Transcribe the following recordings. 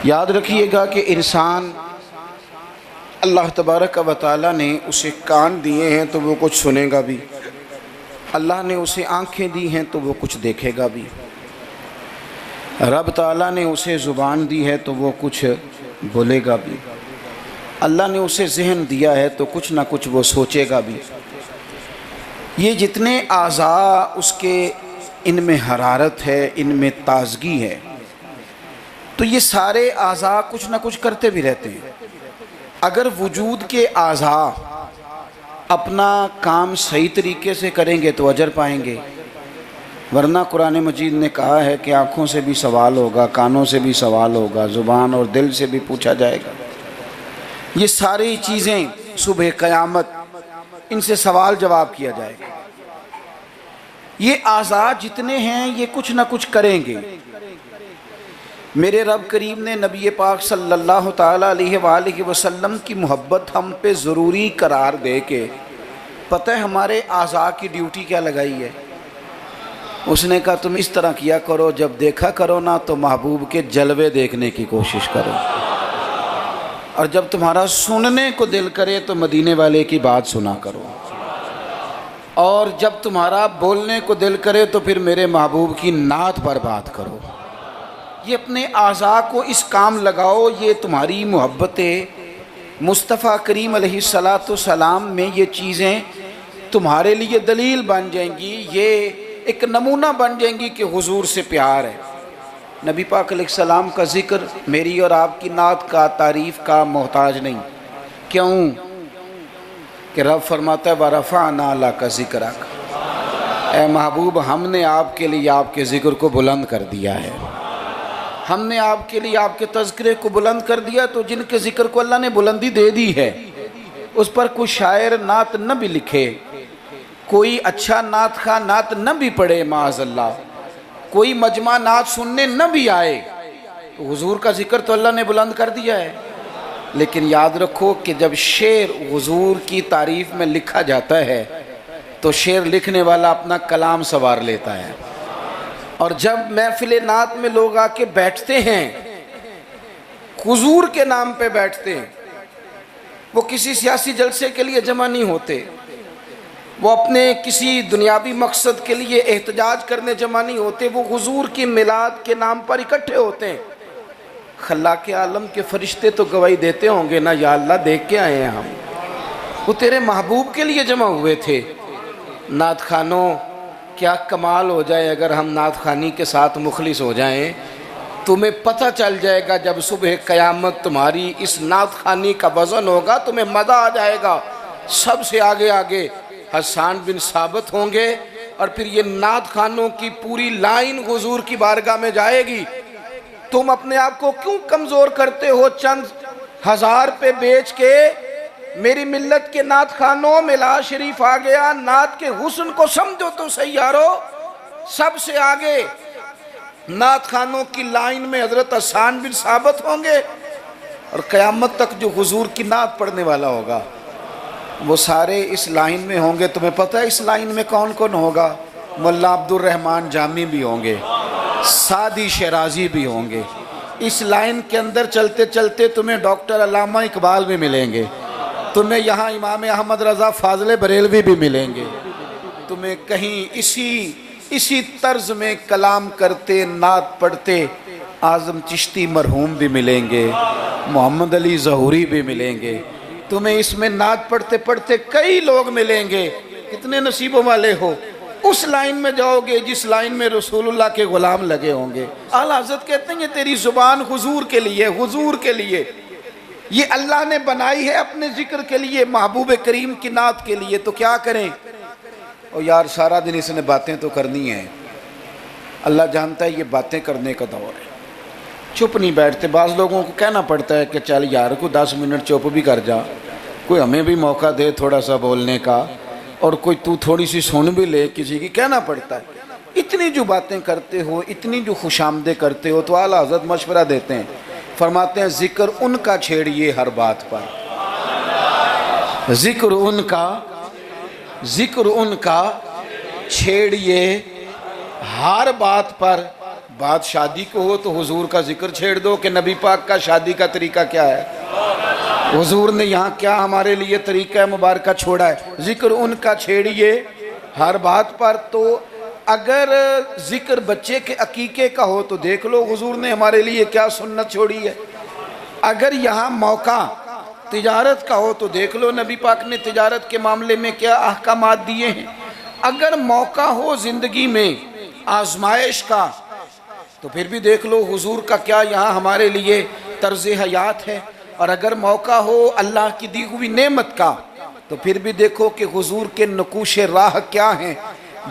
یاد رکھیے گا کہ انسان اللہ تبارک و تعالیٰ نے اسے کان دیے ہیں تو وہ کچھ سنے گا بھی، اللہ نے اسے آنکھیں دی ہیں تو وہ کچھ دیکھے گا بھی، رب تعالیٰ نے اسے زبان دی ہے تو وہ کچھ بولے گا بھی، اللہ نے اسے ذہن دیا ہے تو کچھ نہ کچھ وہ سوچے گا بھی۔ یہ جتنے اعضاء اس کے ان میں حرارت ہے، ان میں تازگی ہے، تو یہ سارے اعضاء کچھ نہ کچھ کرتے بھی رہتے ہیں۔ اگر وجود کے اعضاء اپنا کام صحیح طریقے سے کریں گے تو اجر پائیں گے، ورنہ قرآن مجید نے کہا ہے کہ آنکھوں سے بھی سوال ہوگا، کانوں سے بھی سوال ہوگا، زبان اور دل سے بھی پوچھا جائے گا۔ یہ ساری چیزیں صبح قیامت ان سے سوال جواب کیا جائے گا۔ یہ اعضاء جتنے ہیں یہ کچھ نہ کچھ کریں گے۔ میرے رب کریم نے نبی پاک صلی اللہ تعالیٰ علیہ وآلہ وسلم کی محبت ہم پہ ضروری قرار دے کے پتہ ہے ہمارے اعضاء کی ڈیوٹی کیا لگائی ہے؟ اس نے کہا تم اس طرح کیا کرو، جب دیکھا کرو نا تو محبوب کے جلوے دیکھنے کی کوشش کرو، اور جب تمہارا سننے کو دل کرے تو مدینے والے کی بات سنا کرو، اور جب تمہارا بولنے کو دل کرے تو پھر میرے محبوب کی نعت پر بات کرو۔ یہ اپنے اعضاء کو اس کام لگاؤ، یہ تمہاری محبت مصطفیٰ کریم علیہ السلام میں یہ چیزیں تمہارے لیے دلیل بن جائیں گی، یہ ایک نمونہ بن جائیں گی کہ حضور سے پیار ہے۔ نبی پاک علیہ السلام کا ذکر میری اور آپ کی نعت کا، تعریف کا محتاج نہیں۔ کیوں کہ رب فرماتا ہے وَرَفَعْنَا لَكَ ذِكْرَكَ، اے محبوب ہم نے آپ کے لیے آپ کے ذکر کو بلند کر دیا ہے، ہم نے آپ کے لیے آپ کے تذکرے کو بلند کر دیا۔ تو جن کے ذکر کو اللہ نے بلندی دے دی ہے اس پر کوئی شاعر نعت نہ بھی لکھے، کوئی اچھا نعت خواہ نعت نہ بھی پڑھے معاذ اللہ، کوئی مجمع نعت سننے نہ بھی آئے، تو حضور کا ذکر تو اللہ نے بلند کر دیا ہے۔ لیکن یاد رکھو کہ جب شعر حضور کی تعریف میں لکھا جاتا ہے تو شعر لکھنے والا اپنا کلام سنوار لیتا ہے، اور جب محفل نعت میں لوگ آ کے بیٹھتے ہیں حضور کے نام پہ بیٹھتے ہیں، وہ کسی سیاسی جلسے کے لیے جمع نہیں ہوتے، وہ اپنے کسی دنیاوی مقصد کے لیے احتجاج کرنے جمع نہیں ہوتے، وہ حضور کی میلاد کے نام پر اکٹھے ہوتے ہیں۔ خلاق عالم کے فرشتے تو گواہی دیتے ہوں گے نا، یا اللہ دیکھ کے آئے ہیں ہم، وہ تیرے محبوب کے لیے جمع ہوئے تھے۔ نعت خانوں کیا کمال ہو جائے اگر ہم نعت خوانی کے ساتھ مخلص ہو جائیں، تمہیں پتہ چل جائے گا جب صبح قیامت تمہاری اس نعت خوانی کا وزن ہوگا، تمہیں مزہ آ جائے گا۔ سب سے آگے آگے حسان بن ثابت ہوں گے، اور پھر یہ نعت خوانوں کی پوری لائن حضور کی بارگاہ میں جائے گی۔ تم اپنے آپ کو کیوں کمزور کرتے ہو چند ہزار پہ بیچ کے؟ میری ملت کے نعت خانوں ملا شریف آ گیا، نعت کے حسن کو سمجھو تو صحیح یارو۔ سب سے آگے نعت خانوں کی لائن میں حضرت حسان بن ثابت ہوں گے، اور قیامت تک جو حضور کی نعت پڑھنے والا ہوگا وہ سارے اس لائن میں ہوں گے۔ تمہیں پتہ ہے اس لائن میں کون کون ہوگا؟ ملا عبد الرحمن جامی بھی ہوں گے، سعدی شیرازی بھی ہوں گے۔ اس لائن کے اندر چلتے چلتے تمہیں ڈاکٹر علامہ اقبال بھی ملیں گے، تمہیں یہاں امام احمد رضا فاضل بریلوی بھی ملیں گے، تمہیں کہیں اسی طرز میں کلام کرتے نعت پڑھتے اعظم چشتی مرحوم بھی ملیں گے، محمد علی ظہوری بھی ملیں گے، تمہیں اس میں نعت پڑھتے پڑھتے کئی لوگ ملیں گے۔ کتنے نصیبوں والے ہو، اس لائن میں جاؤ گے جس لائن میں رسول اللہ کے غلام لگے ہوں گے۔ اعلیٰ حضرت کہتے ہیں یہ تیری زبان حضور کے لیے، حضور کے لیے، یہ اللہ نے بنائی ہے اپنے ذکر کے لیے، محبوب کریم کی نعت کے لیے۔ تو کیا کریں؟ اور یار سارا دن اس نے باتیں تو کرنی ہیں، اللہ جانتا ہے یہ باتیں کرنے کا دور ہے، چپ نہیں بیٹھتے۔ بعض لوگوں کو کہنا پڑتا ہے کہ چل یار کو 10 منٹ چپ بھی کر جا، کوئی ہمیں بھی موقع دے تھوڑا سا بولنے کا، اور کوئی تو تھوڑی سی سن بھی لے کسی کی، کہنا پڑتا ہے۔ اتنی جو باتیں کرتے ہو، اتنی جو خوش آمدیں کرتے ہو، تو اعلیٰ حضرت مشورہ دیتے ہیں، فرماتے ہیں ذکر ان کا چھیڑیے ہر بات پر، ذکر ان کا چھیڑیے ہر بات پر، بات شادی کو ہو تو حضور کا ذکر چھیڑ دو کہ نبی پاک کا شادی کا طریقہ کیا ہے، حضور نے یہاں کیا ہمارے لیے طریقہ مبارکہ چھوڑا ہے، ذکر ان کا چھیڑیے ہر بات پر۔ تو اگر ذکر بچے کے عقیقے کا ہو تو دیکھ لو حضور نے ہمارے لیے کیا سنت چھوڑی ہے، اگر یہاں موقع تجارت کا ہو تو دیکھ لو نبی پاک نے تجارت کے معاملے میں کیا احکامات دیے ہیں، اگر موقع ہو زندگی میں آزمائش کا تو پھر بھی دیکھ لو حضور کا کیا یہاں ہمارے لیے طرز حیات ہے، اور اگر موقع ہو اللہ کی دی ہوئی نعمت کا تو پھر بھی دیکھو کہ حضور کے نقوش راہ کیا ہیں۔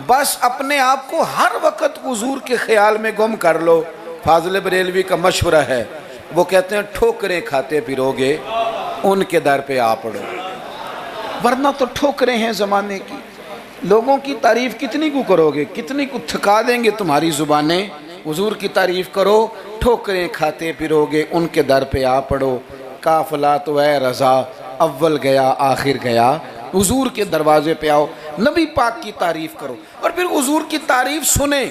بس اپنے آپ کو ہر وقت حضور کے خیال میں گم کر لو۔ فاضل بریلوی کا مشورہ ہے، وہ کہتے ہیں ٹھوکریں کھاتے پھرو گے ان کے در پہ آ پڑو، ورنہ تو ٹھوکریں ہیں زمانے کی، لوگوں کی تعریف کتنی کو کرو گے، کتنی کو تھکا دیں گے تمہاری زبانیں، حضور کی تعریف کرو، ٹھوکریں کھاتے پھرو گے ان کے در پہ آ پڑو۔ قافلہ تو اے رضا اول گیا آخر گیا، حضور کے دروازے پہ آؤ، نبی پاک کی تعریف کرو اور پھر حضور کی تعریف سنیں۔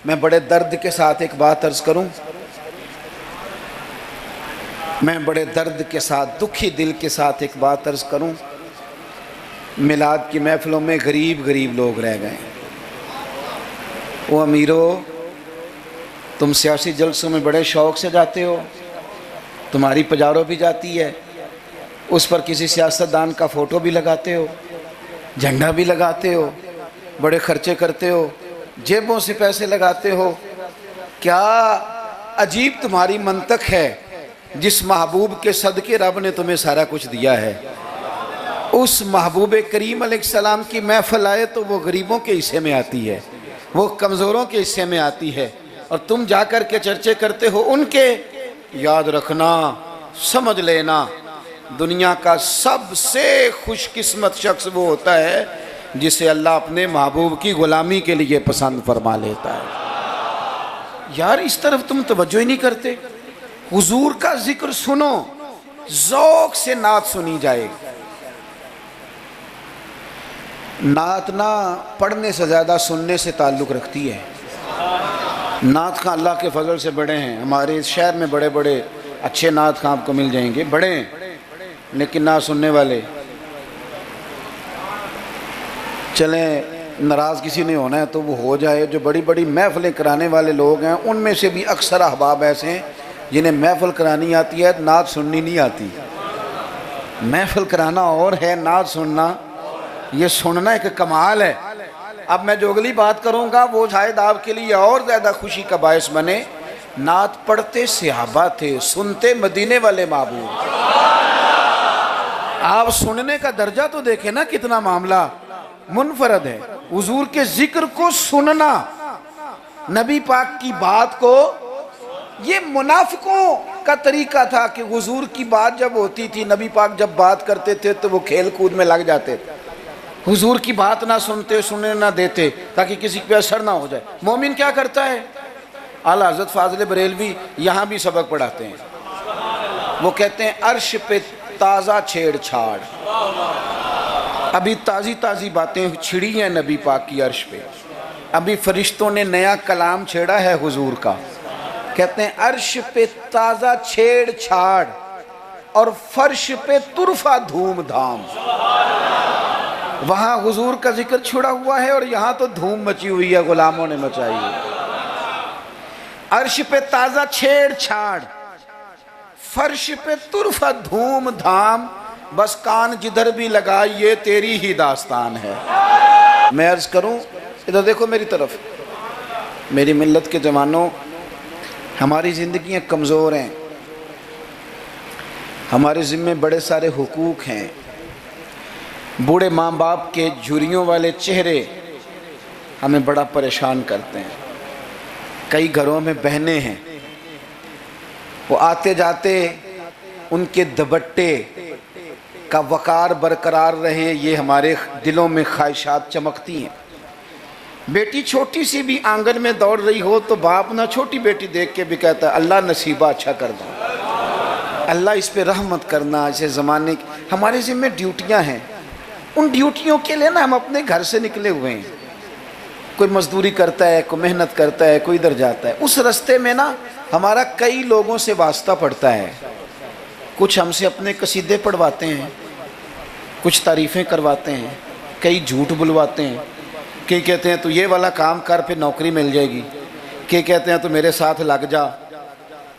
میں بڑے درد کے ساتھ ایک بات عرض کروں، میں بڑے درد کے ساتھ دکھی دل کے ساتھ ایک بات عرض کروں، میلاد کی محفلوں میں غریب لوگ رہ گئے۔ وہ امیرو، تم سیاسی جلسوں میں بڑے شوق سے جاتے ہو، تمہاری پجارو بھی جاتی ہے، اس پر کسی سیاستدان کا فوٹو بھی لگاتے ہو، جھنڈا بھی لگاتے ہو، بڑے خرچے کرتے ہو، جیبوں سے پیسے لگاتے ہو۔ کیا عجیب تمہاری منطق ہے، جس محبوب کے صدقے رب نے تمہیں سارا کچھ دیا ہے، اس محبوب کریم علیہ السلام کی محفل آئے تو وہ غریبوں کے حصے میں آتی ہے، وہ کمزوروں کے حصے میں آتی ہے، اور تم جا کر کے چرچے کرتے ہو ان کے۔ یاد رکھنا، سمجھ لینا، دنیا کا سب سے خوش قسمت شخص وہ ہوتا ہے جسے اللہ اپنے محبوب کی غلامی کے لیے پسند فرما لیتا ہے۔ یار اس طرف تم توجہ ہی نہیں کرتے۔ حضور کا ذکر سنو، ذوق سے نعت سنی جائے۔ نعت نہ پڑھنے سے زیادہ سننے سے تعلق رکھتی ہے۔ نعت خاں اللہ کے فضل سے بڑے ہیں، ہمارے اس شہر میں بڑے بڑے اچھے نعت خاں آپ کو مل جائیں گے، بڑے ہیں لیکن نہ سننے والے۔ چلیں ناراض کسی نے ہونا ہے تو وہ ہو جائے، جو بڑی بڑی محفلیں کرانے والے لوگ ہیں ان میں سے بھی اکثر احباب ایسے ہیں جنہیں محفل کرانی آتی ہے، نعت سننی نہیں آتی۔ محفل کرانا اور ہے، نعت سننا یہ سننا ایک کمال ہے۔ اب میں جو اگلی بات کروں گا وہ شاید آپ کے لیے اور زیادہ خوشی کا باعث بنے۔ نعت پڑھتے صحابہ تھے، سنتے مدینے والے محبوب۔ آپ سننے کا درجہ تو دیکھیں نا، کتنا معاملہ منفرد ہے۔ حضور کے ذکر کو سننا، نبی پاک کی بات کو، یہ منافقوں کا طریقہ تھا کہ حضور کی بات جب ہوتی تھی، نبی پاک جب بات کرتے تھے تو وہ کھیل کود میں لگ جاتے تھے، حضور کی بات نہ سنتے، سننے نہ دیتے تاکہ کسی پہ اثر نہ ہو جائے۔ مومن کیا کرتا ہے؟ اعلیٰ حضرت فاضل بریلوی یہاں بھی سبق پڑھاتے ہیں، وہ کہتے ہیں عرش پہ تازہ چھیڑ چھاڑ، ابھی تازی باتیں چھڑی ہیں نبی پاک کی عرش پہ، ابھی فرشتوں نے نیا کلام چھیڑا ہے حضور کا۔ کہتے ہیں عرش پہ تازہ چھیڑ چھاڑ اور فرش پہ طرفہ دھوم دھام۔ وہاں حضور کا ذکر چھڑا ہوا ہے اور یہاں تو دھوم مچی ہوئی ہے، غلاموں نے مچائی ہے۔ عرش پہ تازہ چھیڑ چھاڑ، فرش پہ طرفہ دھوم دھام، بس کان جدھر بھی لگا یہ تیری ہی داستان ہے۔ میں عرض کروں، ادھر دیکھو میری طرف، میری ملت کے جوانوں، ہماری زندگیاں کمزور ہیں، ہمارے ذمے بڑے سارے حقوق ہیں۔ بوڑھے ماں باپ کے جھریوں والے چہرے ہمیں بڑا پریشان کرتے ہیں۔ کئی گھروں میں بہنیں ہیں، وہ آتے جاتے ان کے دوپٹے کا وقار برقرار رہے، یہ ہمارے دلوں میں خواہشات چمکتی ہیں۔ بیٹی چھوٹی سی بھی آنگن میں دوڑ رہی ہو تو باپ نہ چھوٹی بیٹی دیکھ کے بھی کہتا ہے اللہ نصیبہ اچھا کر دو، اللہ اس پہ رحمت کرنا۔ اسے زمانے کی ہمارے ذمہ ڈیوٹیاں ہیں، ان ڈیوٹیوں کے لیے نا ہم اپنے گھر سے نکلے ہوئے ہیں۔ کوئی مزدوری کرتا ہے، کوئی محنت کرتا ہے، کوئی ادھر جاتا ہے. اس رستے میں نا ہمارا کئی لوگوں سے واسطہ پڑتا ہے. کچھ ہم سے اپنے قصیدے پڑھواتے ہیں، کچھ تعریفیں کرواتے ہیں، کئی جھوٹ بلواتے ہیں. کئی کہتے ہیں تو یہ والا کام کر پھر نوکری مل جائے گی. کئی کہتے ہیں تو میرے ساتھ لگ جا،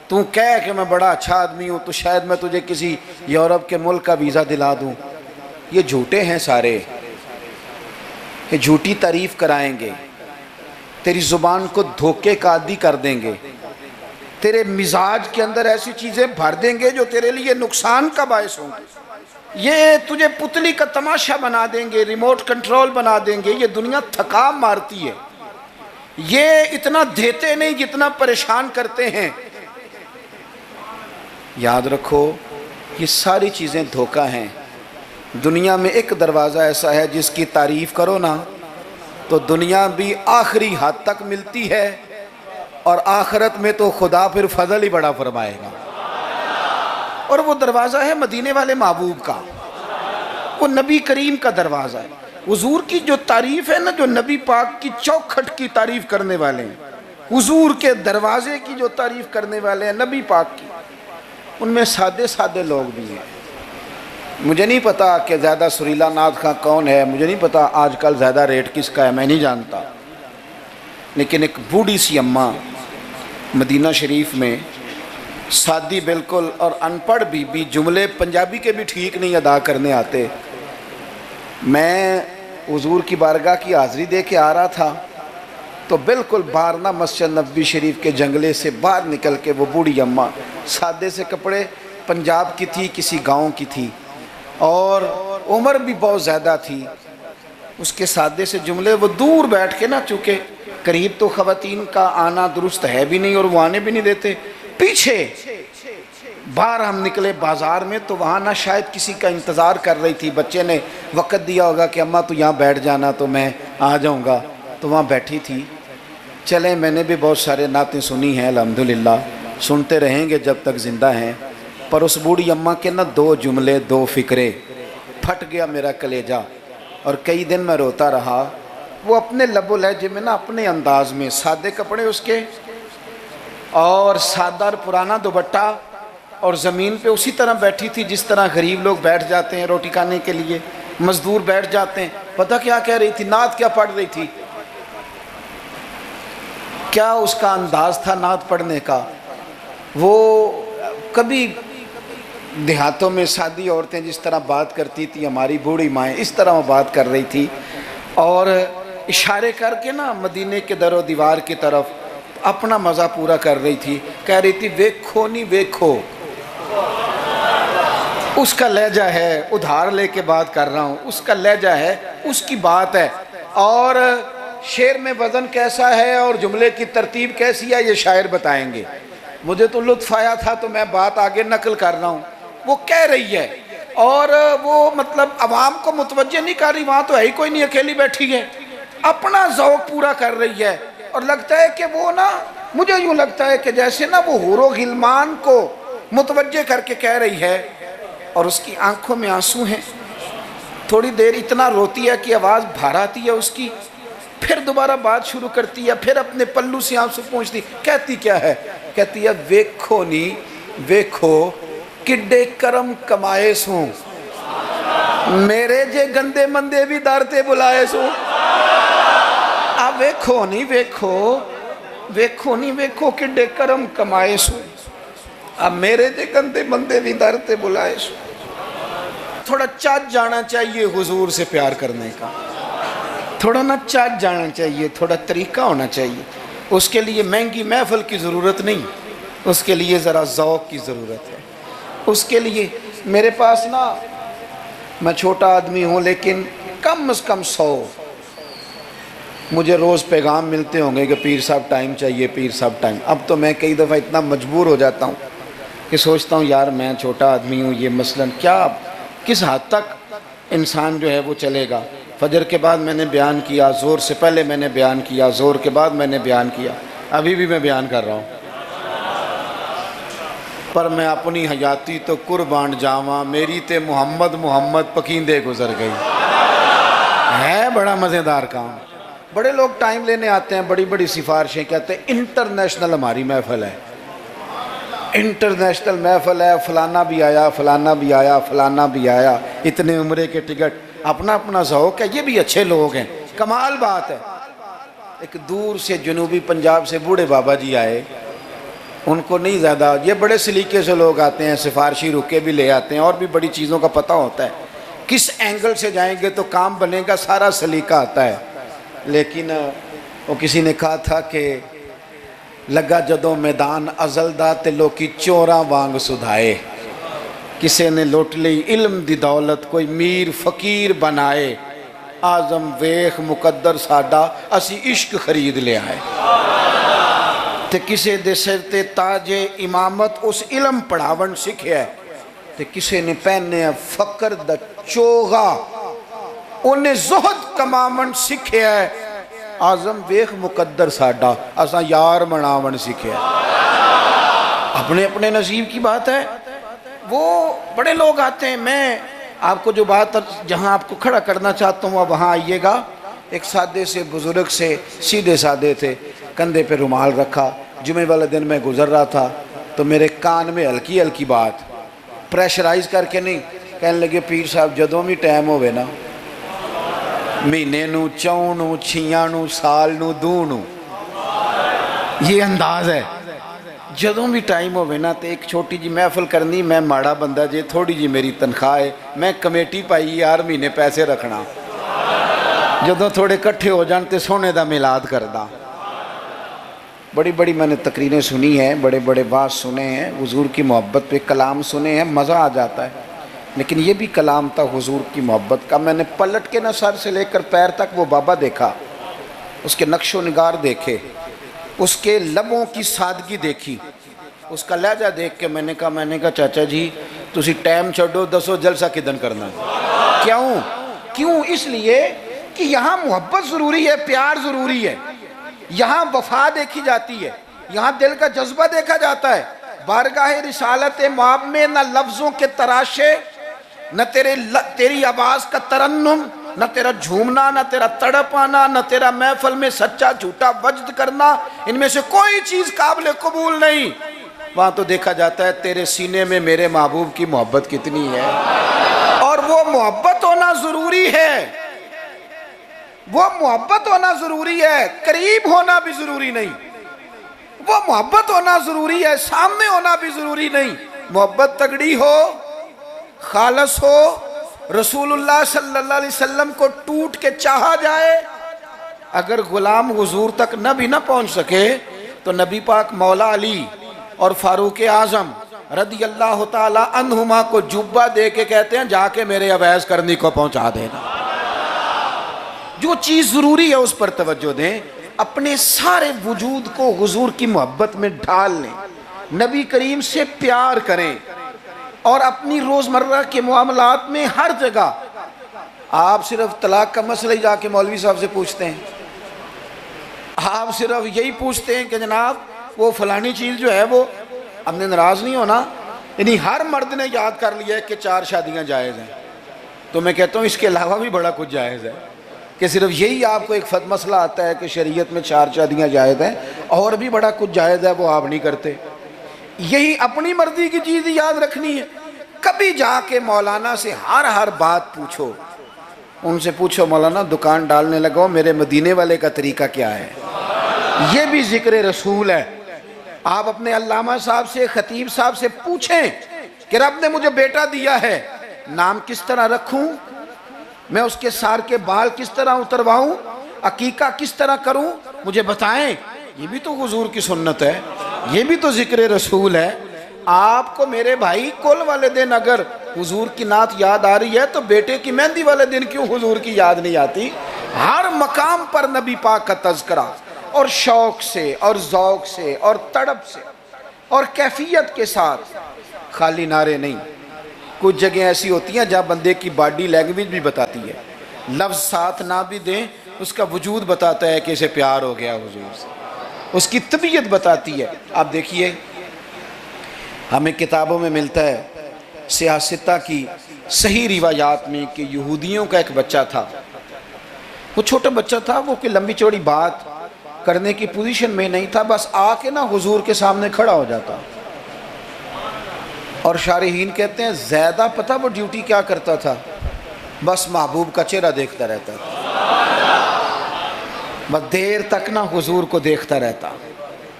تو کہہ کہ میں بڑا اچھا آدمی ہوں تو شاید میں تجھے کسی یورپ کے ملک کا ویزا دلا دوں. یہ جھوٹے ہیں سارے، یہ جھوٹی تعریف کرائیں گے، تیری زبان کو دھوکے کا عادی کر دیں گے، تیرے مزاج کے اندر ایسی چیزیں بھر دیں گے جو تیرے لیے نقصان کا باعث ہوں گے. یہ تجھے پتلی کا تماشا بنا دیں گے، ریموٹ کنٹرول بنا دیں گے. یہ دنیا تھکا مارتی ہے، یہ اتنا دیتے نہیں جتنا پریشان کرتے ہیں. یاد رکھو یہ ساری چیزیں دھوکہ ہیں. دنیا میں ایک دروازہ ایسا ہے جس کی تعریف کرو نا تو دنیا بھی آخری حد تک ملتی ہے، اور آخرت میں تو خدا پھر فضل ہی بڑا فرمائے گا. اور وہ دروازہ ہے مدینے والے محبوب کا، وہ نبی کریم کا دروازہ ہے. حضور کی جو تعریف ہے نا، جو نبی پاک کی چوکھٹ کی تعریف کرنے والے ہیں، حضور کے دروازے کی جو تعریف کرنے والے ہیں نبی پاک کی، ان میں سادے سادے لوگ بھی ہیں. مجھے نہیں پتا کہ زیادہ سریلا نعت خواں کون ہے، مجھے نہیں پتا آج کل زیادہ ریٹ کس کا ہے، میں نہیں جانتا. لیکن ایک بوڑھی سی اماں مدینہ شریف میں، سادی بالکل اور ان پڑھ بھی جملے پنجابی کے بھی ٹھیک نہیں ادا کرنے آتے. میں حضور کی بارگاہ کی حاضری دے کے آ رہا تھا تو بالکل باہر نا مسجد نبوی شریف کے جنگلے سے باہر نکل کے وہ بوڑھی اماں، سادے سے کپڑے، پنجاب کی تھی، کسی گاؤں کی تھی، اور عمر بھی بہت زیادہ تھی. اس کے سادے سے جملے، وہ دور بیٹھ کے نا، چونکہ قریب تو خواتین کا آنا درست ہے بھی نہیں اور وہ آنے بھی نہیں دیتے، پیچھے باہر ہم نکلے بازار میں تو وہاں نہ شاید کسی کا انتظار کر رہی تھی. بچے نے وقت دیا ہوگا کہ اماں تو یہاں بیٹھ جانا تو میں آ جاؤں گا، تو وہاں بیٹھی تھی. چلیں میں نے بھی بہت سارے نعتیں سنی ہیں الحمدللہ، سنتے رہیں گے جب تک زندہ ہیں. پر اس بوڑھی اماں کے نا دو جملے، دو فکرے، پھٹ گیا میرا کلیجہ اور کئی دن میں روتا رہا. وہ اپنے لب و لہجے میں نا، اپنے انداز میں، سادے کپڑے اس کے اور سادہ اور پرانا دوپٹہ، اور زمین پہ اسی طرح بیٹھی تھی جس طرح غریب لوگ بیٹھ جاتے ہیں روٹی کھانے کے لیے، مزدور بیٹھ جاتے ہیں. پتہ کیا کہہ رہی تھی؟ نعت کیا پڑھ رہی تھی؟ کیا اس کا انداز تھا نعت پڑھنے کا؟ وہ کبھی دیہاتوں میں سادی عورتیں جس طرح بات کرتی تھی، ہماری بوڑھی مائیں اس طرح وہ بات کر رہی تھی، اور اشارے کر کے نا مدینے کے در و دیوار کی طرف اپنا مزہ پورا کر رہی تھی. کہہ رہی تھی ویکھو نہیں ویکھو. اس کا لہجہ ہے، ادھار لے کے بات کر رہا ہوں، اس کا لہجہ ہے، اس کی بات ہے. اور شعر میں وزن کیسا ہے اور جملے کی ترتیب کیسی ہے یہ شاعر بتائیں گے. مجھے تو لطف آیا تھا تو میں بات آگے نقل کر رہا ہوں. وہ کہہ رہی ہے اور وہ مطلب عوام کو متوجہ نہیں کر رہی، وہاں تو ہے ہی کوئی نہیں، اکیلی بیٹھی ہے، اپنا ذوق پورا کر رہی ہے. اور لگتا ہے کہ وہ نا، مجھے یوں لگتا ہے کہ جیسے نا وہ حور و غلمان کو متوجہ کر کے کہہ رہی ہے، اور اس کی آنکھوں میں آنسو ہیں. تھوڑی دیر اتنا روتی ہے کہ آواز بھار آتی ہے اس کی، پھر دوبارہ بات شروع کرتی ہے، پھر اپنے پلو سے آنسو پہنچتی. کہتی کیا ہے؟ کہتی ہے ویکھو نی ویکھو کڈے کرم کمائے سوں، میرے جے گندے مندے بھی در تے بلائے سوں. اب ویکھو نہیں ویکھو، ویکھو نہیں ویکھو کڈے کرم کمائے سوں، اب میرے جے گندے مندے بھی در تے بلائے سوں. تھوڑا چاچ جانا چاہیے حضور سے پیار کرنے کا، تھوڑا نا چاچ جانا چاہیے، تھوڑا طریقہ ہونا چاہیے. اس کے لیے مہنگی محفل کی ضرورت نہیں، اس کے لیے ذرا ذوق کی ضرورت ہے. اس کے لیے میرے پاس نا، میں چھوٹا آدمی ہوں لیکن کم از کم 100 مجھے روز پیغام ملتے ہوں گے کہ پیر صاحب ٹائم چاہیے، پیر صاحب ٹائم. اب تو میں کئی دفعہ اتنا مجبور ہو جاتا ہوں کہ سوچتا ہوں یار میں چھوٹا آدمی ہوں، یہ مثلاً کیا کس حد تک انسان جو ہے وہ چلے گا. فجر کے بعد میں نے بیان کیا، زور سے پہلے میں نے بیان کیا، زور کے بعد میں نے بیان کیا، ابھی بھی میں بیان کر رہا ہوں. پر میں اپنی حیاتی تو قربان جاواں، میری تے محمد محمد پکیندے گزر گئی. ہے بڑا مزیدار کام. بڑے لوگ ٹائم لینے آتے ہیں، بڑی بڑی سفارشیں، کہتے ہیں انٹرنیشنل ہماری محفل ہے، انٹرنیشنل محفل ہے، فلانا بھی آیا، فلانا بھی آیا، فلانا بھی آیا، اتنے عمرے کے ٹکٹ، اپنا اپنا ذوق ہے، یہ بھی اچھے لوگ ہیں، کمال بات ہے۔ ایک دور سے جنوبی پنجاب سے بوڑھے بابا جی آئے، ان کو نہیں زیادہ، یہ بڑے سلیقے سے لوگ آتے ہیں، سفارشی رکے بھی لے آتے ہیں، اور بھی بڑی چیزوں کا پتہ ہوتا ہے، کس اینگل سے جائیں گے تو کام بنے گا، سارا سلیقہ آتا ہے۔ لیکن وہ کسی نے کہا تھا کہ لگا جدوں میدان ازل دا تے لوکی چوراں وانگ سدھائے، کسی نے لوٹ لی علم دی دولت، کوئی میر فقیر بنائے، آزم ویخ مقدر ساڈا اسی عشق خرید لے آئے، تے کسے دے سر تے تاج امامت اس علم پڑھاون سکھیا ہے، تے کسے نے پہنے فقر دا چوغا انہیں زہد کماون سکھیا ہے، آزم ویخ مقدر ساڈا اساں یار مناون سکھیا ہے۔ اپنے اپنے نصیب کی بات ہے۔ وہ بڑے لوگ آتے ہیں، میں آپ کو جو بات جہاں آپ کو کھڑا کرنا چاہتا ہوں وہاں آئیے گا۔ ایک سادے سے بزرگ سے، سیدھے سادے تھے، کندھے پہ رومال رکھا، جمعے والے دن میں گزر رہا تھا تو میرے کان میں ہلکی ہلکی بات، پریشرائز کر کے نہیں، کہنے لگے پیر صاحب جدوں بھی ٹائم ہوئے نا، مہینے نو، چون نو، چھیاں نو، سال نو، دو نو، یہ انداز ہے، جدوں بھی ٹائم ہوئے نا تے ایک چھوٹی جی محفل کرنی، میں ماڑا بندہ جے، تھوڑی جی میری تنخواہ ہے، میں کمیٹی پائی یار مہینے پیسے رکھنا، جدوں تھوڑے کٹھے ہو جان تے سونے دا میلاد کردہ۔ بڑی بڑی میں نے تقریریں سنی ہیں، بڑے بڑے باز سنے ہیں، حضور کی محبت پہ کلام سنے ہیں، مزہ آ جاتا ہے، لیکن یہ بھی کلام تھا حضور کی محبت کا۔ میں نے پلٹ کے نہ سر سے لے کر پیر تک وہ بابا دیکھا، اس کے نقش و نگار دیکھے، اس کے لبوں کی سادگی دیکھی، اس کا لہجہ دیکھ کے میں نے کہا چاچا جی تسی ٹائم چھڑو، دسو جلسہ کدن کرنا ہے؟ کیوں؟ اس لیے کہ یہاں محبت ضروری ہے، پیار ضروری ہے، یہاں وفا دیکھی جاتی ہے، یہاں دل کا جذبہ دیکھا جاتا ہے۔ بارگاہ رسالت مآب میں نہ لفظوں کے تراشے، نہ تیری آواز کا ترنم، نہ تیرا جھومنا، نہ تیرا تڑپ آنا، نہ تیرا محفل میں سچا جھوٹا وجد کرنا، ان میں سے کوئی چیز قابل قبول نہیں۔ وہاں تو دیکھا جاتا ہے تیرے سینے میں میرے محبوب کی محبت کتنی ہے، اور وہ محبت ہونا ضروری ہے، وہ محبت ہونا ضروری ہے، قریب ہونا بھی ضروری نہیں، وہ محبت ہونا ضروری ہے، سامنے ہونا بھی ضروری نہیں۔ محبت تگڑی ہو، خالص ہو، رسول اللہ صلی اللہ علیہ وسلم کو ٹوٹ کے چاہا جائے، اگر غلام حضور تک نبی نہ پہنچ سکے تو نبی پاک مولا علی اور فاروق اعظم رضی اللہ تعالی عنہما کو جبہ دے کے کہتے ہیں جا کے میرے اویس کرنی کو پہنچا دینا۔ جو چیز ضروری ہے اس پر توجہ دیں، اپنے سارے وجود کو حضور کی محبت میں ڈھال لیں، نبی کریم سے پیار کریں، اور اپنی روزمرہ کے معاملات میں ہر جگہ آپ صرف طلاق کا مسئلہ ہی جا کے مولوی صاحب سے پوچھتے ہیں، آپ صرف یہی پوچھتے ہیں کہ جناب وہ فلانی چیز جو ہے وہ ہم نے ناراض نہیں ہونا، یعنی ہر مرد نے یاد کر لیا ہے کہ 4 شادیاں جائز ہیں، تو میں کہتا ہوں اس کے علاوہ بھی بڑا کچھ جائز ہے، کہ صرف یہی آپ کو ایک مسئلہ آتا ہے کہ شریعت میں 4 شادیاں جائز ہیں، اور بھی بڑا کچھ جائز ہے وہ آپ نہیں کرتے، یہی اپنی مرضی کی چیز یاد رکھنی ہے۔ کبھی جا کے مولانا سے ہر بات پوچھو، ان سے پوچھو مولانا دکان ڈالنے لگو میرے مدینے والے کا طریقہ کیا ہے، یہ بھی ذکر رسول ہے۔ آپ اپنے علامہ صاحب سے، خطیب صاحب سے پوچھیں کہ رب نے مجھے بیٹا دیا ہے، نام کس طرح رکھوں، میں اس کے سار کے بال کس طرح اترواؤں، عقیقہ کس طرح کروں، مجھے بتائیں۔ یہ بھی تو حضور کی سنت ہے، یہ بھی تو ذکر رسول ہے۔ آپ کو میرے بھائی کل والے دن اگر حضور کی نعت یاد آ رہی ہے تو بیٹے کی مہندی والے دن کیوں حضور کی یاد نہیں آتی؟ ہر مقام پر نبی پاک کا تذکرہ، اور شوق سے اور ذوق سے اور تڑپ سے اور کیفیت کے ساتھ، خالی نعرے نہیں۔ کچھ جگہیں ایسی ہوتی ہیں جہاں بندے کی باڈی لینگویج بھی بتاتی ہے، لفظ ساتھ نہ بھی دیں اس کا وجود بتاتا ہے کہ اسے پیار ہو گیا حضور سے، اس کی طبیعت بتاتی ہے۔ آپ دیکھیے ہمیں کتابوں میں ملتا ہے سیاستہ کی صحیح روایات میں کہ یہودیوں کا ایک بچہ تھا، وہ چھوٹا بچہ تھا، وہ کوئی لمبی چوڑی بات کرنے کی پوزیشن میں نہیں تھا، بس آ کے نا حضور کے سامنے کھڑا ہو جاتا. اور شارحین کہتے ہیں زیادہ پتہ وہ ڈیوٹی کیا کرتا تھا، بس محبوب کا چہرہ دیکھتا رہتا تھا، بس دیر تک نہ حضور کو دیکھتا رہتا.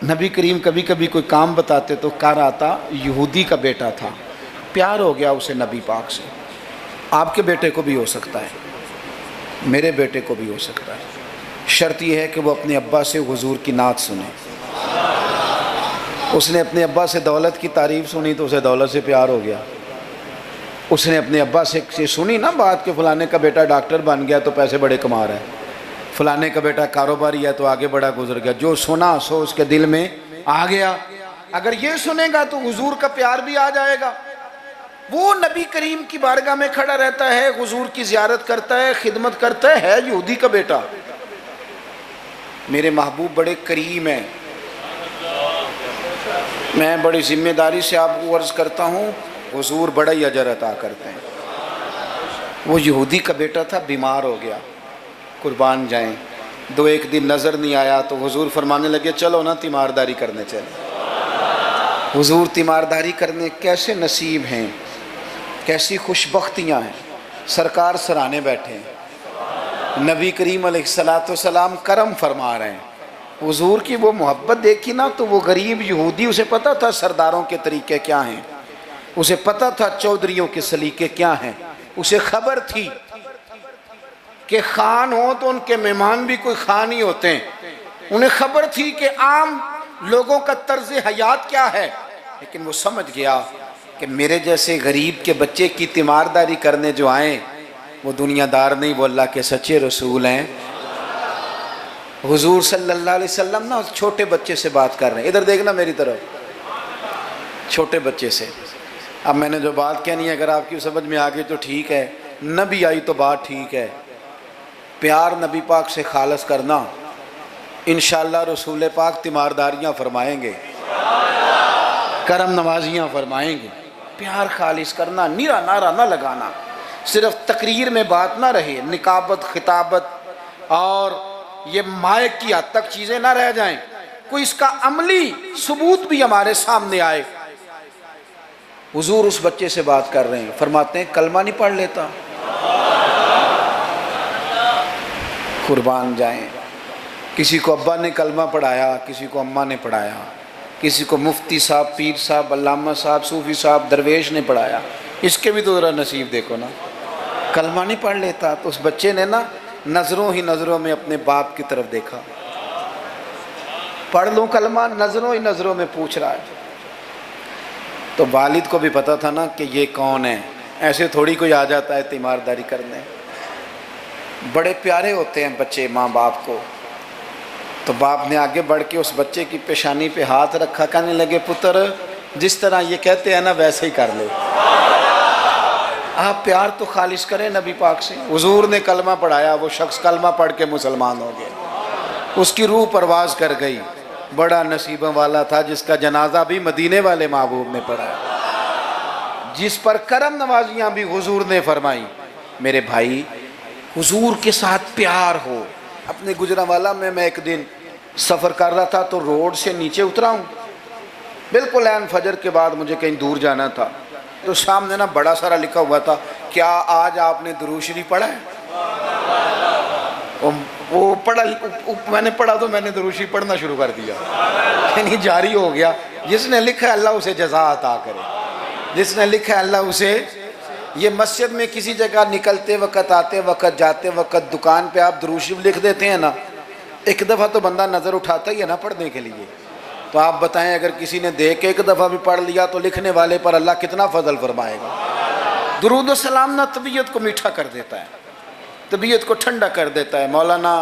نبی کریم کبھی کبھی کوئی کام بتاتے تو کر آتا، یہودی کا بیٹا تھا، پیار ہو گیا اسے نبی پاک سے. آپ کے بیٹے کو بھی ہو سکتا ہے، میرے بیٹے کو بھی ہو سکتا ہے. شرط یہ ہے کہ وہ اپنے ابا سے حضور کی نعت سنے. اس نے اپنے ابا سے دولت کی تعریف سنی تو اسے دولت سے پیار ہو گیا. اس نے اپنے ابا سے سنی نا بات کہ فلانے کا بیٹا ڈاکٹر بن گیا تو پیسے بڑے کما رہا ہے، فلانے کا بیٹا کاروباری ہے تو آگے بڑا گزر گیا. جو سنا سو اس کے دل میں آ گیا. اگر یہ سنے گا تو حضور کا پیار بھی آ جائے گا. وہ نبی کریم کی بارگاہ میں کھڑا رہتا ہے، حضور کی زیارت کرتا ہے، خدمت کرتا ہے یہودی کا بیٹا. میرے محبوب بڑے کریم ہیں. میں بڑی ذمہ داری سے آپ کو عرض کرتا ہوں، حضور بڑا ہی اجر عطا کرتے ہیں. وہ یہودی کا بیٹا تھا، بیمار ہو گیا، قربان جائیں. دو ایک دن نظر نہیں آیا تو حضور فرمانے لگے چلو نا تیمارداری کرنے چلے. حضور تیمارداری کرنے کیسے نصیب ہیں، کیسی خوش بختیاں ہیں. سرکار سرانے بیٹھے ہیں، نبی کریم علیہ السلام کرم فرما رہے ہیں. حضور کی وہ محبت دیکھی نا تو وہ غریب یہودی، اسے پتہ تھا سرداروں کے طریقے کیا ہیں، اسے پتہ تھا چودھریوں کے سلیقے کیا ہیں، اسے خبر تھی کہ خان ہو تو ان کے مہمان بھی کوئی خان ہی ہوتے ہیں. انہیں خبر تھی کہ عام لوگوں کا طرز حیات کیا ہے. لیکن وہ سمجھ گیا کہ میرے جیسے غریب کے بچے کی تیمارداری کرنے جو آئیں وہ دنیا دار نہیں، وہ اللہ کے سچے رسول ہیں. حضور صلی اللہ علیہ وسلم نا اس چھوٹے بچے سے بات کر رہے ہیں. ادھر دیکھنا میری طرف، چھوٹے بچے سے. اب میں نے جو بات کہنی ہے اگر آپ کی سمجھ میں آ گئی تو ٹھیک ہے، نہ بھی آئی تو بات ٹھیک ہے. پیار نبی پاک سے خالص کرنا، انشاءاللہ رسول پاک تیمارداریاں فرمائیں گے، کرم نوازیاں فرمائیں گے. پیار خالص کرنا، نیرا نعرہ نہ لگانا، صرف تقریر میں بات نہ رہے، نکابت خطابت اور یہ مائک کی حد تک چیزیں نہ رہ جائیں، کوئی اس کا عملی ثبوت بھی ہمارے سامنے آئے. حضور اس بچے سے بات کر رہے ہیں، فرماتے ہیں کلمہ نہیں پڑھ لیتا. قربان جائیں. کسی کو ابا نے کلمہ پڑھایا، کسی کو اماں نے پڑھایا، کسی کو مفتی صاحب، پیر صاحب، علامہ صاحب، صوفی صاحب، درویش نے پڑھایا. اس کے بھی تو ذرا نصیب دیکھو نا، کلمہ نہیں پڑھ لیتا. تو اس بچے نے نا نظروں ہی نظروں میں اپنے باپ کی طرف دیکھا، پڑھ لوں کلمہ، نظروں ہی نظروں میں پوچھ رہا ہے. تو والد کو بھی پتا تھا نا کہ یہ کون ہے، ایسے تھوڑی کوئی آ جاتا ہے تیمارداری کرنے. بڑے پیارے ہوتے ہیں بچے ماں باپ کو. تو باپ نے آگے بڑھ کے اس بچے کی پیشانی پہ ہاتھ رکھا، کہنے لگے پتر جس طرح یہ کہتے ہیں نا ویسے ہی کر لے. آپ پیار تو خالص کریں نبی پاک سے. حضور نے کلمہ پڑھایا، وہ شخص کلمہ پڑھ کے مسلمان ہو گیا، اس کی روح پرواز کر گئی. بڑا نصیبہ والا تھا جس کا جنازہ بھی مدینے والے محبوب نے پڑھا، جس پر کرم نوازیاں بھی حضور نے فرمائی. میرے بھائی حضور کے ساتھ پیار ہو. اپنے گجرانوالہ میں ایک دن سفر کر رہا تھا تو روڈ سے نیچے اترا ہوں، بالکل عین فجر کے بعد مجھے کہیں دور جانا تھا. تو سامنے نا بڑا سارا لکھا ہوا تھا، کیا آج آپ نے درود شریف پڑھا ہے؟ وہ پڑھا، میں نے پڑھا تو میں نے درود شریف پڑھنا شروع کر دیا، یعنی جاری ہو گیا. جس نے لکھا ہے اللہ اسے جزا عطا کرے، جس نے لکھا ہے اللہ اسے. یہ مسجد میں کسی جگہ نکلتے وقت، آتے وقت، جاتے وقت، دکان پہ آپ درود شریف لکھ دیتے ہیں نا، ایک دفعہ تو بندہ نظر اٹھاتا ہی ہے نا پڑھنے کے لیے. تو آپ بتائیں اگر کسی نے دیکھ کے ایک دفعہ بھی پڑھ لیا تو لکھنے والے پر اللہ کتنا فضل فرمائے گا. درود و سلام نا طبیعت کو میٹھا کر دیتا ہے، طبیعت کو ٹھنڈا کر دیتا ہے. مولانا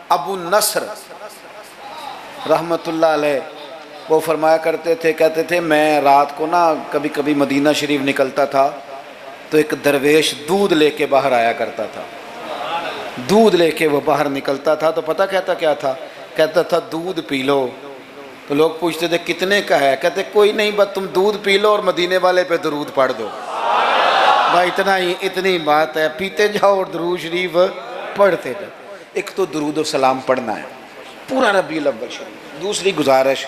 ابو نصر رحمت اللہ علیہ وہ فرمایا کرتے تھے، کہتے تھے میں رات کو نا کبھی کبھی مدینہ شریف نکلتا تھا تو ایک درویش دودھ لے کے باہر آیا کرتا تھا. دودھ لے کے وہ باہر نکلتا تھا تو پتہ کہتا کیا تھا؟ کہتا تھا دودھ پی لو. تو لوگ پوچھتے تھے کتنے کا ہے؟ کہتے کوئی نہیں، بس تم دودھ پی لو اور مدینے والے پہ درود پڑھ دو. بھائی اتنا ہی، اتنی بات ہے، پیتے جاؤ اور درود شریف پڑھتے جاؤ. ایک تو درود و سلام پڑھنا ہے پورا ربیع الاول شریف۔ دوسری گزارش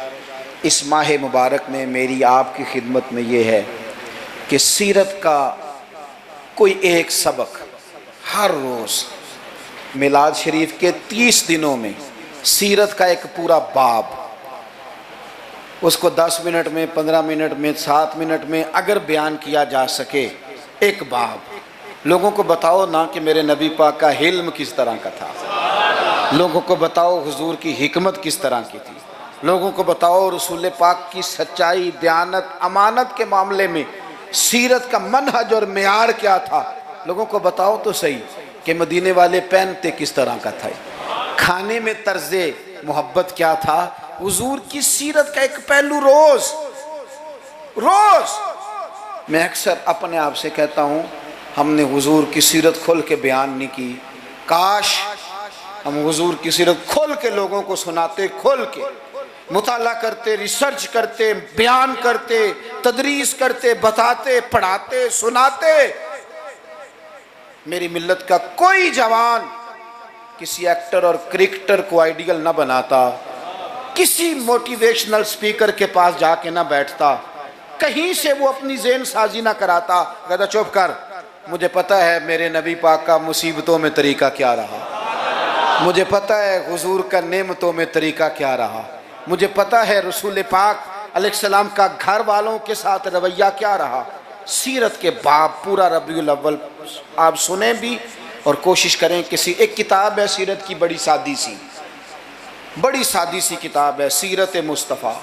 اس ماہ مبارک میں میری آپ کی خدمت میں یہ ہے کہ سیرت کا کوئی ایک سبق ہر روز میلاد شریف کے 30 دنوں میں سیرت کا ایک پورا باب، اس کو 10 منٹ میں 15 منٹ میں 7 منٹ میں اگر بیان کیا جا سکے، ایک باب لوگوں کو بتاؤ نا کہ میرے نبی پاک کا حلم کس طرح کا تھا، لوگوں کو بتاؤ حضور کی حکمت کس طرح کی تھی، لوگوں کو بتاؤ رسول پاک کی سچائی، دیانت، امانت کے معاملے میں سیرت کا منہج اور معیار کیا تھا، لوگوں کو بتاؤ تو صحیح کہ مدینے والے پہنتے کس طرح کا تھا، کھانے میں طرز محبت کیا تھا، حضور کی سیرت کا ایک پہلو روز میں اکثر اپنے آپ سے کہتا ہوں ہم نے حضور کی سیرت کھول کے بیان نہیں کی، کاش ہم حضور کی سیرت کھول کے لوگوں کو سناتے، کھول کے مطالعہ کرتے، ریسرچ کرتے، بیان کرتے، تدریس کرتے، بتاتے، پڑھاتے، سناتے۔ میری ملت کا کوئی جوان کسی ایکٹر اور کرکٹر کو آئیڈیل نہ بناتا، کسی موٹیویشنل سپیکر کے پاس جا کے نہ بیٹھتا، کہیں سے وہ اپنی ذہن سازی نہ کراتا، کہتا چپ کر، مجھے پتہ ہے میرے نبی پاک کا مصیبتوں میں طریقہ کیا رہا، مجھے پتہ ہے حضور کا نعمتوں میں طریقہ کیا رہا، مجھے پتہ ہے رسول پاک علیہ السلام کا گھر والوں کے ساتھ رویہ کیا رہا۔ سیرت کے باب پورا ربیع الاول آپ سنیں بھی اور کوشش کریں۔ ایک کتاب ہے سیرت کی، بڑی سادی سی کتاب ہے، سیرت مصطفیٰ،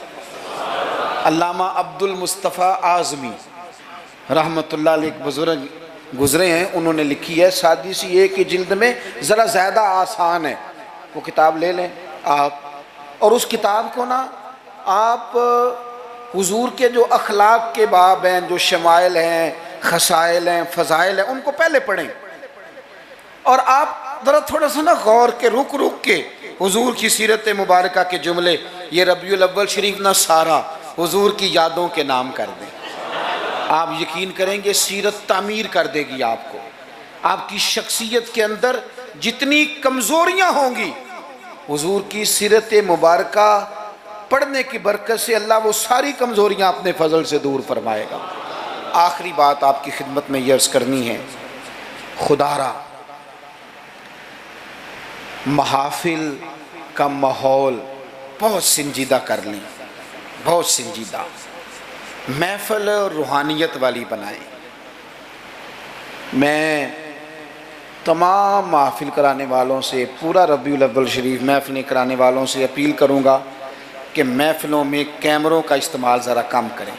علامہ عبد المصطفیٰ اعظمی رحمۃ اللہ علیہ ایک بزرگ گزرے ہیں، انہوں نے لکھی ہے، سادی سی ایک ہی جلد میں، ذرا زیادہ آسان ہے، وہ کتاب لے لیں آپ، اور اس کتاب کو نا آپ حضور کے جو اخلاق کے باب ہیں، جو شمائل ہیں، خصائل ہیں، فضائل ہیں، ان کو پہلے پڑھیں، اور آپ ذرا تھوڑا سا نا غور کے رک کے حضور کی سیرت مبارکہ کے جملے، یہ ربیع الاول شریف نہ سارا حضور کی یادوں کے نام کر دیں، آپ یقین کریں گے سیرت تعمیر کر دے گی آپ کو، آپ کی شخصیت کے اندر جتنی کمزوریاں ہوں گی حضور کی سیرت مبارکہ پڑھنے کی برکت سے اللہ وہ ساری کمزوریاں اپنے فضل سے دور فرمائے گا۔ آخری بات آپ کی خدمت میں یہ عرض کرنی ہے، خدا را محافل کا ماحول بہت سنجیدہ کر لیں، بہت سنجیدہ، محفل روحانیت والی بنائیں۔ میں تمام محافل کرانے والوں سے، پورا ربیع الاول شریف محفلیں کرانے والوں سے اپیل کروں گا کہ محفلوں میں کیمروں کا استعمال ذرا کم کریں،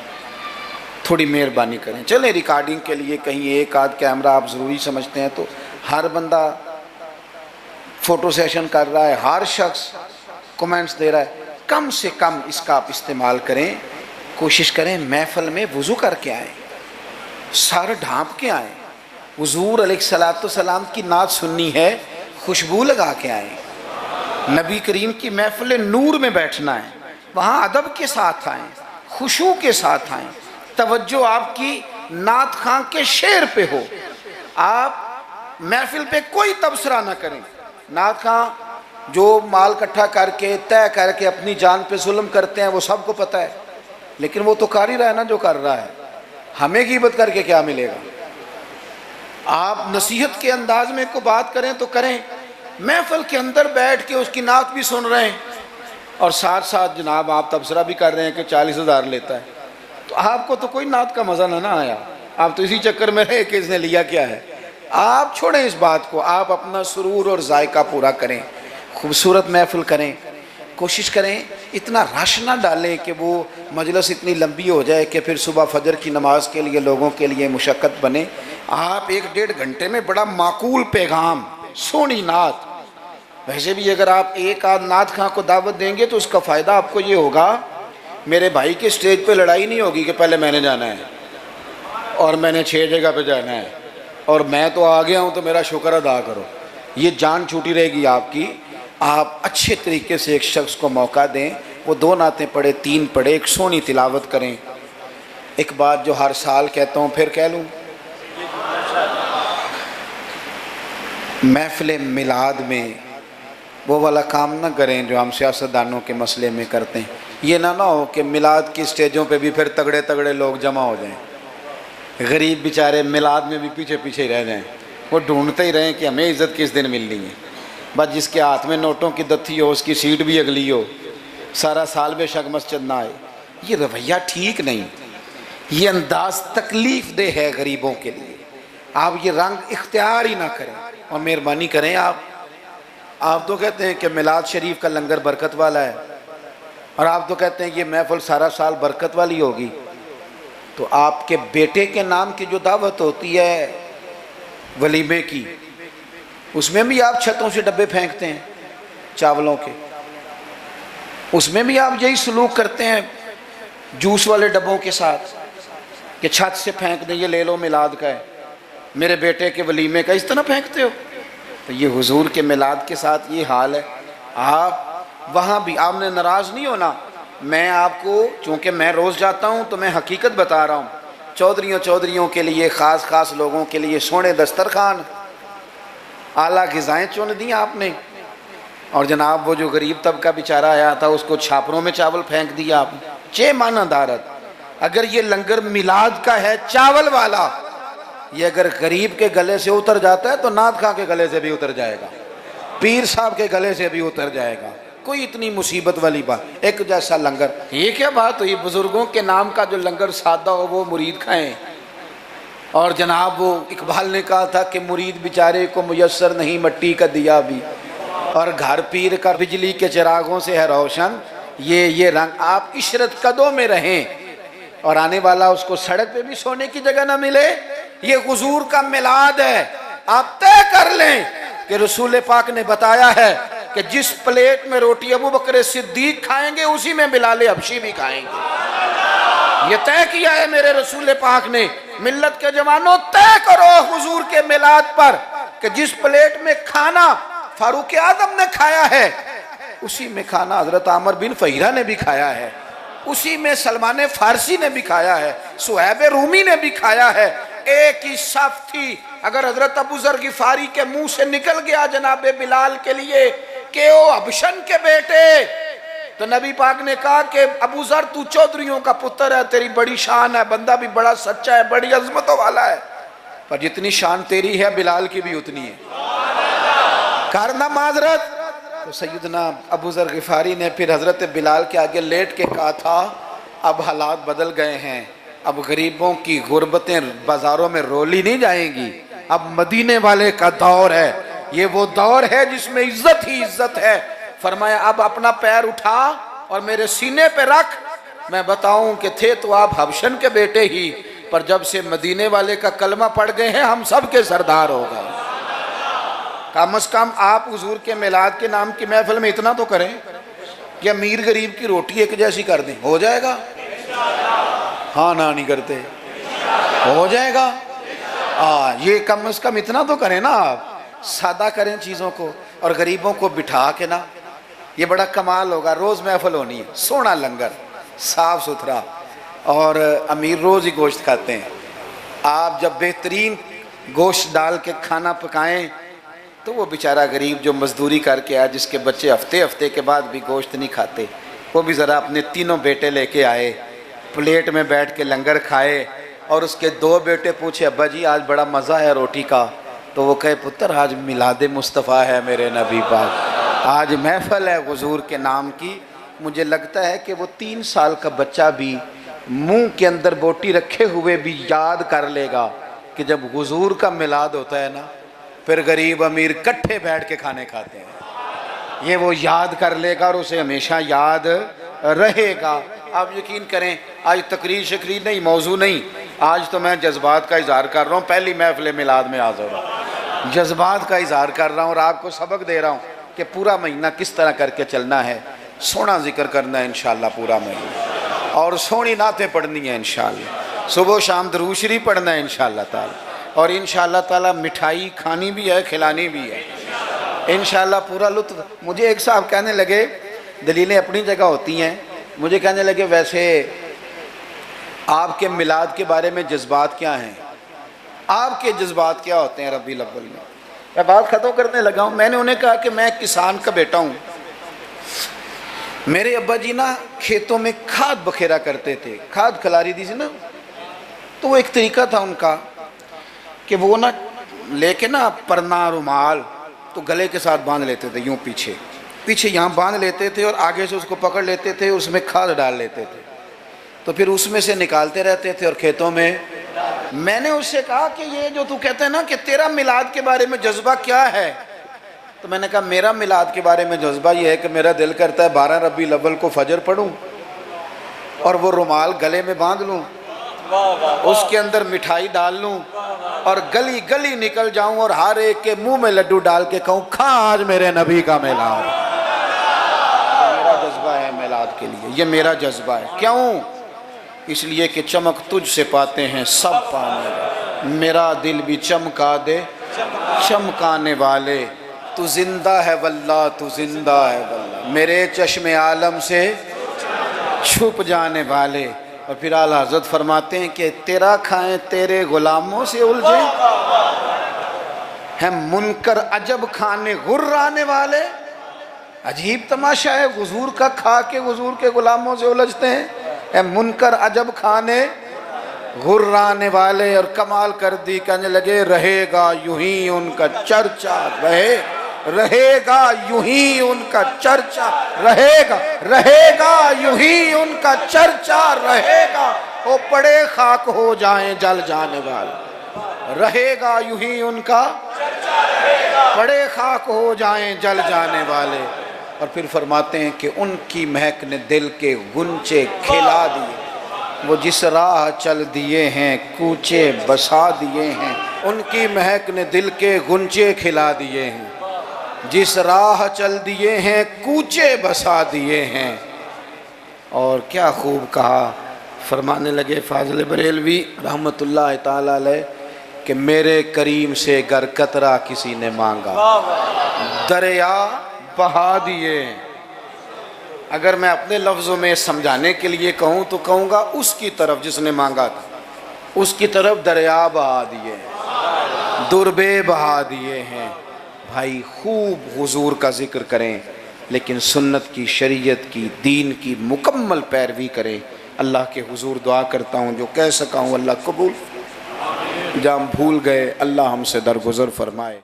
تھوڑی مہربانی کریں۔ چلیں ریکارڈنگ کے لیے کہیں ایک آدھ کیمرہ آپ ضروری سمجھتے ہیں تو ہر بندہ فوٹو سیشن کر رہا ہے، ہر شخص کومنٹس دے رہا ہے، کم سے کم اس کا آپ استعمال کریں۔ کوشش کریں محفل میں وضو کر کے آئیں، سر ڈھانپ کے آئیں، حضور علیہ السلام کی نعت سننی ہے، خوشبو لگا کے آئیں، نبی کریم کی محفل نور میں بیٹھنا ہے، وہاں ادب کے ساتھ آئیں، خشوع کے ساتھ آئیں، توجہ آپ کی نعت خواں کے شعر پہ ہو، آپ محفل پہ کوئی تبصرہ نہ کریں۔ نعت خواں جو مال اکٹھا کر کے طے کر کے اپنی جان پہ ظلم کرتے ہیں وہ سب کو پتہ ہے، لیکن وہ تو کر ہی رہا ہے نا جو کر رہا ہے، ہمیں غیبت کر کے کیا ملے گا؟ آپ نصیحت کے انداز میں کو بات کریں تو کریں، محفل کے اندر بیٹھ کے اس کی نعت بھی سن رہے ہیں اور ساتھ ساتھ جناب آپ تبصرہ بھی کر رہے ہیں کہ 40,000 لیتا ہے، تو آپ کو تو کوئی نعت کا مزہ نہ آیا، آپ تو اسی چکر میں رہے کہ اس نے لیا کیا ہے۔ آپ چھوڑیں اس بات کو، آپ اپنا سرور اور ذائقہ پورا کریں، خوبصورت محفل کریں، کوشش کریں اتنا رش نہ ڈالیں کہ وہ مجلس اتنی لمبی ہو جائے کہ پھر صبح فجر کی نماز کے لیے لوگوں کے لیے مشقت بنے۔ آپ 1-1.5 گھنٹے میں بڑا معقول پیغام، سونی نعت، ویسے بھی اگر آپ ایک آدھ نعت خواں کو دعوت دیں گے تو اس کا فائدہ آپ کو یہ ہوگا، میرے بھائی کے سٹیج پہ لڑائی نہیں ہوگی کہ پہلے میں نے جانا ہے اور میں نے 6 جگہ پہ جانا ہے اور میں تو آ گیا ہوں تو میرا شکر ادا کرو، یہ جان چھوٹی رہے گی آپ کی۔ آپ اچھے طریقے سے ایک شخص کو موقع دیں، وہ 2 نعتیں پڑھے، 3 پڑھے، ایک سونی تلاوت کریں۔ ایک بات جو ہر سال کہتا ہوں پھر کہہ لوں، محفل میلاد میں وہ والا کام نہ کریں جو ہم سیاستدانوں کے مسئلے میں کرتے ہیں۔ یہ نہ ہو کہ میلاد کی سٹیجوں پہ بھی پھر تگڑے تگڑے لوگ جمع ہو جائیں، غریب بیچارے میلاد میں بھی پیچھے پیچھے رہ جائیں، وہ ڈھونڈتے ہی رہیں کہ ہمیں عزت کس دن ملنی ہے۔ بس جس کے ہاتھ میں نوٹوں کی دتھی ہو، اس کی سیٹ بھی اگلی ہو، سارا سال بے شک مسجد نہ آئے۔ یہ رویہ ٹھیک نہیں، یہ انداز تکلیف دہ ہے غریبوں کے لیے۔ آپ یہ رنگ اختیار ہی نہ کریں، اور مہربانی کریں۔ آپ تو کہتے ہیں کہ میلاد شریف کا لنگر برکت والا ہے، اور آپ تو کہتے ہیں یہ محفل سارا سال برکت والی ہوگی، تو آپ کے بیٹے کے نام کی جو دعوت ہوتی ہے ولیمے کی، اس میں بھی آپ چھتوں سے ڈبے پھینکتے ہیں چاولوں کے، اس میں بھی آپ یہی سلوک کرتے ہیں جوس والے ڈبوں کے ساتھ کہ چھت سے پھینک دیں، یہ لے لو میلاد کا ہے، میرے بیٹے کے ولیمے کا، اس طرح پھینکتے ہو۔ تو یہ حضور کے میلاد کے ساتھ یہ حال ہے۔ آپ وہاں بھی آپ نے ناراض نہیں ہونا، میں آپ کو چونکہ میں روز جاتا ہوں تو میں حقیقت بتا رہا ہوں۔ چودھریوں کے لیے، خاص لوگوں کے لیے سونے دسترخوان، اعلیٰ غذائیں چن دیں آپ نے، اور جناب وہ جو غریب طبقہ بیچارہ آیا تھا اس کو چھاپروں میں چاول پھینک دیا آپ نے۔ چے مانا دارت، اگر یہ لنگر میلاد کا ہے چاول والا، یہ اگر غریب کے گلے سے اتر جاتا ہے تو نعت خواں کے گلے سے بھی اتر جائے گا، پیر صاحب کے گلے سے بھی اتر جائے گا۔ کوئی اتنی مصیبت والی بات، ایک جیسا لنگر، یہ کیا بات ہوئی؟ بزرگوں کے نام کا جو لنگر سادہ ہو وہ مرید کھائیں۔ اور جناب وہ اقبال نے کہا تھا کہ مرید بیچارے کو میسر نہیں مٹی کا دیا بھی، اور گھر پیر کا بجلی کے چراغوں سے ہے روشن یہ رنگ۔ آپ عشرت قدوں میں رہیں، اور آنے والا اس کو سڑک پہ بھی سونے کی جگہ نہ ملے۔ یہ حضور کا میلاد ہے، آپ طے کر لیں کہ رسول پاک نے بتایا ہے کہ جس پلیٹ میں روٹی ابو بکر صدیق کھائیں گے اسی میں بلال حبشی بھی کھائیں گے۔ یہ طے کیا ہے میرے رسول پاک نے۔ ملت کے جوانوں طے کرو حضور کے میلاد پر کہ جس پلیٹ میں کھانا فاروق اعظم نے کھایا ہے اسی میں کھانا حضرت عامر بن فہیرہ نے بھی کھایا ہے، اسی میں سلمان فارسی نے بھی کھایا ہے، صہیب رومی نے بھی کھایا ہے۔ ایک ہی صف تھی۔ اگر حضرت ابو ذر غفاری کے منہ سے نکل گیا جناب بلال کے لیے کہ او حبشن کے بیٹے، تو نبی پاک نے کہا کہ ابو ذر تو چودھریوں کا پتر ہے، تیری بڑی شان ہے، بندہ بھی بڑا سچا ہے، بڑی عظمتوں والا ہے، پر جتنی شان تیری ہے بلال کی بھی اتنی ہے، کرنا معذرت۔ تو سیدنا ابو ذر غفاری نے پھر حضرت بلال کے آگے لیٹ کے کہا تھا اب حالات بدل گئے ہیں، اب غریبوں کی غربتیں بازاروں میں رولی نہیں جائیں گی، اب مدینے والے کا دور ہے، یہ وہ دور ہے جس میں عزت ہی عزت ہے۔ فرمایا اب اپنا پیر اٹھا اور میرے سینے پہ رکھ، میں بتاؤں کہ تھے تو آپ حبشن کے بیٹے ہی، پر جب سے مدینے والے کا کلمہ پڑھ گئے ہیں ہم سب کے سردار ہو گئے۔ کم از کم آپ حضور کے میلاد کے نام کی محفل میں اتنا تو کریں کہ امیر غریب کی روٹی ایک جیسی کر دیں، ہو جائے گا؟ ہاں نہ نہیں کرتے، ہو جائے گا؟ یہ کم از کم اتنا تو کریں نا، آپ سادہ کریں چیزوں کو، اور غریبوں کو بٹھا کے نا، یہ بڑا کمال ہوگا۔ روز محفل ہونی ہے، سونا لنگر، صاف ستھرا، اور امیر روز ہی گوشت کھاتے ہیں۔ آپ جب بہترین گوشت ڈال کے کھانا پکائیں تو وہ بیچارہ غریب جو مزدوری کر کے آیا، جس کے بچے ہفتے کے بعد بھی گوشت نہیں کھاتے، وہ بھی ذرا اپنے تینوں بیٹے لے کے آئے، پلیٹ میں بیٹھ کے لنگر کھائے، اور اس کے دو بیٹے پوچھے ابا جی آج بڑا مزہ ہے روٹی کا، تو وہ کہے پتر آج میلاد مصطفیٰ ہے میرے نبی پاک، آج محفل ہے حضور کے نام کی۔ مجھے لگتا ہے کہ وہ 3 سال کا بچہ بھی منہ کے اندر بوٹی رکھے ہوئے بھی یاد کر لے گا کہ جب حضور کا میلاد ہوتا ہے نا پھر غریب امیر کٹھے بیٹھ کے کھانے کھاتے ہیں، یہ وہ یاد کر لے گا اور اسے ہمیشہ یاد رہے گا۔ آپ یقین کریں آج تقریر شکریر نہیں، موضوع نہیں، آج تو میں جذبات کا اظہار کر رہا ہوں، پہلی محفل میلاد میں حاضر ہوں، جذبات کا اظہار کر رہا ہوں اور آپ کو سبق دے رہا ہوں کہ پورا مہینہ کس طرح کر کے چلنا ہے۔ سونا ذکر کرنا ہے انشاءاللہ پورا مہینہ، اور سونی نعتیں پڑھنی ہیں انشاءاللہ، صبح و شام درود شریف پڑھنا ہے انشاءاللہ تعالی، اور انشاءاللہ تعالی مٹھائی کھانی بھی ہے، کھلانی بھی ہے انشاءاللہ، پورا لطف۔ مجھے ایک صاحب کہنے لگے، دلیلیں اپنی جگہ ہوتی ہیں، مجھے کہنے لگے ویسے آپ کے میلاد کے بارے میں جذبات کیا ہیں؟ آپ کے جذبات کیا ہوتے ہیں ربیع الاول میں؟ میں بات ختم کرنے لگا ہوں. میں نے انہیں کہا کہ میں کسان کا بیٹا ہوں. میرے ابا جی نا کھیتوں میں کھاد بکھیرا کرتے تھے, کھاد کھلاری دی سی نا, تو وہ ایک طریقہ تھا ان کا کہ وہ نا لے کے نا پرنا رومال تو گلے کے ساتھ باندھ لیتے تھے, یوں پیچھے یہاں باندھ لیتے تھے اور آگے سے اس کو پکڑ لیتے تھے, اس میں کھاد ڈال لیتے تھے, تو پھر اس میں سے نکالتے رہتے تھے اور کھیتوں میں. میں نے اس سے کہا کہ یہ جو تو کہتے ہیں نا کہ تیرا میلاد کے بارے میں جذبہ کیا ہے, تو میں نے کہا میرا میلاد کے بارے میں جذبہ یہ ہے کہ میرا دل کرتا ہے 12 ربیع الاول کو فجر پڑھوں اور وہ رومال گلے میں باندھ لوں, اس کے اندر مٹھائی ڈال لوں اور گلی گلی نکل جاؤں اور ہر ایک کے منہ میں لڈو ڈال کے کہوں کھا آج میرے نبی کا میلاد. میرا جذبہ ہے میلاد کے لیے, یہ میرا جذبہ ہے. کیوں؟ اس لیے کہ چمک تجھ سے پاتے ہیں سب پانے والے, میرا دل بھی چمکا دے چمکانے والے, تو زندہ ہے واللہ تو زندہ ہے واللہ, میرے چشم عالم سے چھپ جانے والے. اور پھر اعلیٰ حضرت فرماتے ہیں کہ تیرا کھائیں تیرے غلاموں سے الجھیں, ہیں منکر عجب کھانے غرانے والے. عجیب تماشا ہے, حضور کا کھا کے حضور کے غلاموں سے الجھتے ہیں. اے منکر عجب کھانے غرانے والے. اور کمال کر دی, کہنے لگے رہے گا یوں ہی ان کا چرچا, رہے گا یوں ہی ان کا چرچا, رہے گا یوں ہی ان کا چرچا رہے گا, وہ پڑے خاک ہو جائیں جل جانے والے. رہے گا یوں ہی ان کا پڑے خاک ہو جائیں جل جانے والے. اور پھر فرماتے ہیں کہ ان کی مہک نے دل کے غنچے کھلا دیے, وہ جس راہ چل دیے ہیں کوچے بسا دیے ہیں. ان کی مہک نے دل کے غنچے کھلا دیے ہیں, جس راہ چل دیے ہیں کوچے بسا دیے ہیں. اور کیا خوب کہا, فرمانے لگے فاضل بریلوی رحمت اللہ تعالی علیہ کہ میرے کریم سے گر قطرہ کسی نے مانگا دریا بہا دیے. اگر میں اپنے لفظوں میں سمجھانے کے لیے کہوں تو کہوں گا اس کی طرف جس نے مانگا تھا, اس کی طرف دریا بہا دیے, دربے بہا دیے ہیں. بھائی خوب حضور کا ذکر کریں, لیکن سنت کی, شریعت کی, دین کی مکمل پیروی کریں. اللہ کے حضور دعا کرتا ہوں جو کہہ سکا ہوں اللہ قبول, جہاں ہم بھول گئے اللہ ہم سے درگزر فرمائے.